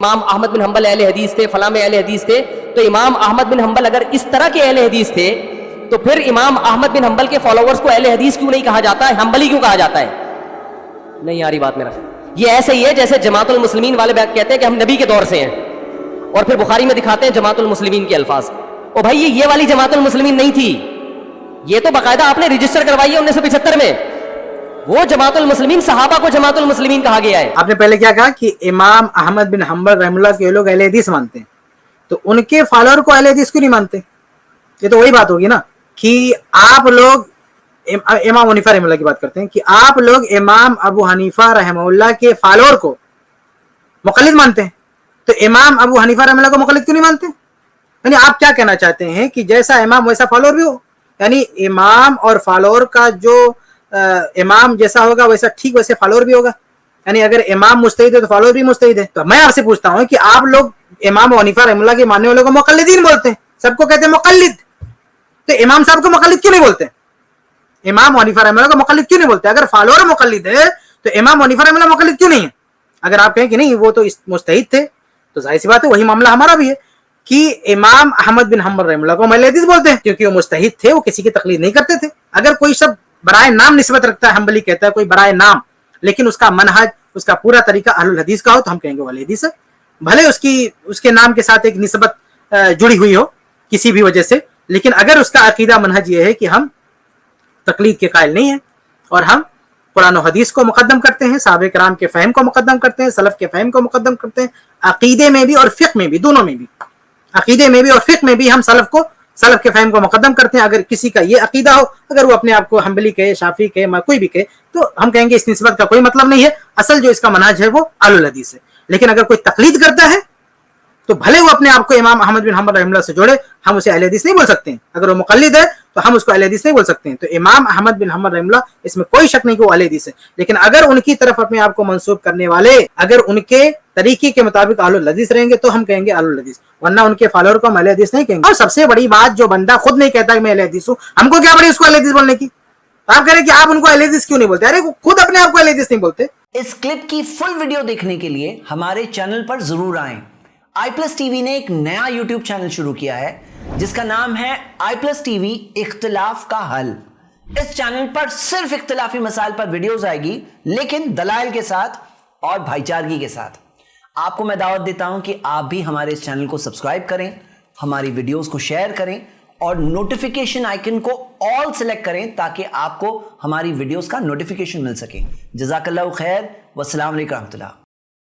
امام احمد بن حنبل اہل حدیث تھے، فلاں میں اہل حدیث تھے، تو امام احمد بن حنبل اگر اس طرح کے اہل حدیث تھے تو پھر امام احمد بن حنبل کے فالوورز کو اہل حدیث کیوں نہیں کہا جاتا ہے، حنبلی کیوں کہا جاتا ہے؟ نہیں آ رہی بات میرا. یہ ایسے ہی ہے جیسے جماعت المسلمین والے کہتے ہیں کہ ہم نبی کے دور سے ہیں، اور پھر بخاری میں دکھاتے ہیں جماعت المسلمین کے الفاظ. او بھائی یہ والی جماعت المسلمین نہیں تھی، یہ تو باقاعدہ آپ نے رجسٹر کروائی ہے 1975 میں. وہ جماعت المسلمین صحابہ کو جماعت المسلمین کہا گیا ہے. آپ نے پہلے کیا کہا کہ امام احمد بن حنبل رحم اللہ کے لوگ اہل حدیث مانتے ہیں، تو ان کے فالوور کو اہل حدیث کیوں نہیں مانتے؟ یہ تو وہی بات ہوگی نا کہ آپ لوگ امام حنیفہ رحمہ اللہ کی بات کرتے ہیں کہ آپ لوگ امام ابو حنیفہ رحمہ اللہ کے فالوور کو مقلد مانتے ہیں، تو امام ابو حنیفہ رحمہ اللہ کو مقلد کیوں نہیں مانتے؟ یعنی آپ کیا کہنا چاہتے ہیں کہ جیسا امام ویسا فالوور بھی ہو؟ یعنی امام اور فالوور کا جو امام جیسا ہوگا ویسا ٹھیک ویسے فالوور بھی ہوگا؟ یعنی اگر امام مجتہد ہے تو فالوور بھی مجتہد ہے. تو میں آپ سے پوچھتا ہوں کہ آپ لوگ امام حنیفہ رحمہ اللہ کے ماننے والوں کو مقلدین بولتے ہیں، سب کو کہتے ہیں مقلد، تو امام صاحب کو مقلد کیوں نہیں بولتے؟ امام حنیفہ رحمہ اللہ کو مقلد کیوں نہیں بولتے؟ اگر فالوور مقلد ہے تو امام حنیفہ رحمہ اللہ مقلد کیوں نہیں ہے؟ اگر آپ کہیں کہ نہیں وہ تو مجتہد تھے تو ظاہر سی بات ہے وہی معاملہ ہمارا بھی ہے کہ امام احمد بن حنبل رحمہ اللہ کو اہل حدیث بولتے ہیں کیونکہ وہ مجتہد تھے، وہ کسی کی تقلید نہیں کرتے تھے. اگر کوئی شخص برائے نام نسبت رکھتا ہے، حنبلی کہتا ہے کوئی برائے نام، لیکن اس کا منہج، اس کا پورا طریقہ اہل الحدیث کا ہو تو ہم کہیں گے وہ اہل حدیث ہے، بھلے اس کے نام کے ساتھ ایک نسبت جڑی ہوئی ہو کسی بھی وجہ سے، لیکن اگر اس کا عقیدہ منہج یہ ہے کہ ہم تقلید کے قائل نہیں ہیں اور ہم قرآن و حدیث کو مقدم کرتے ہیں، صحابہ کرام کے فہم کو مقدم کرتے ہیں، سلف کے فہم کو مقدم کرتے ہیں، عقیدے میں بھی اور فقہ میں بھی، دونوں میں بھی، عقیدے میں بھی اور فقہ میں بھی ہم سلف کے فہم کو مقدم کرتے ہیں. اگر کسی کا یہ عقیدہ ہو، اگر وہ اپنے آپ کو حنبلی کہے، شافعی کہے، کوئی بھی کہے، تو ہم کہیں گے اس نسبت کا کوئی مطلب نہیں ہے، اصل جو اس کا منہج ہے وہ اہل الحدیث ہے. لیکن اگر کوئی تقلید کرتا ہے تو بھلے وہ اپنے آپ کو امام احمد بن حنبل رحمہ اللہ سے جوڑے، ہم اسے اہل حدیث نہیں بول سکتے ہیں. اگر وہ مقلد ہے تو ہم اس کو اہل حدیث نہیں بول سکتے ہیں. تو امام احمد بن حنبل رحمہ اللہ اس میں کوئی شک نہیں کہ وہ اہل حدیث ہے، لیکن اگر ان کی طرف اپنے آپ کو منسوب کرنے والے اگر ان کے طریقے کے مطابق اہل الحدیث رہیں گے تو ہم کہیں گے اہل الحدیث، ورنہ ان کے فالوور کو ہم اہل حدیث نہیں کہیں گے. اور سب سے بڑی بات، جو بندہ خود نہیں کہتا کہ میں اہل حدیث ہوں، ہم کو کیا پڑی اس کو اہل حدیث بولنے کی؟ آپ کہہ رہے کہ آپ ان کو اہل حدیث کیوں نہیں بولتے؟ ارے خود اپنے آپ کو اہل حدیث نہیں بولتے. اس کلپ کی فل ویڈیو دیکھنے کے لیے ہمارے چینل پر ضرور آئیں. آئی پلس ٹی وی نے ایک نیا یوٹیوب چینل شروع کیا ہے جس کا نام ہے آئی پلس ٹی وی اختلاف کا حل. اس چینل پر صرف اختلافی مسائل پر ویڈیوز آئے گی، لیکن دلائل کے ساتھ اور بھائی چارگی کے ساتھ. آپ کو میں دعوت دیتا ہوں کہ آپ بھی ہمارے اس چینل کو سبسکرائب کریں، ہماری ویڈیوز کو شیئر کریں اور نوٹیفیکیشن آئیکن کو آل سلیکٹ کریں تاکہ آپ کو ہماری ویڈیوز کا نوٹیفیکیشن مل سکے. جزاک اللہ خیر، والسلام علیکم ورحمۃ اللہ.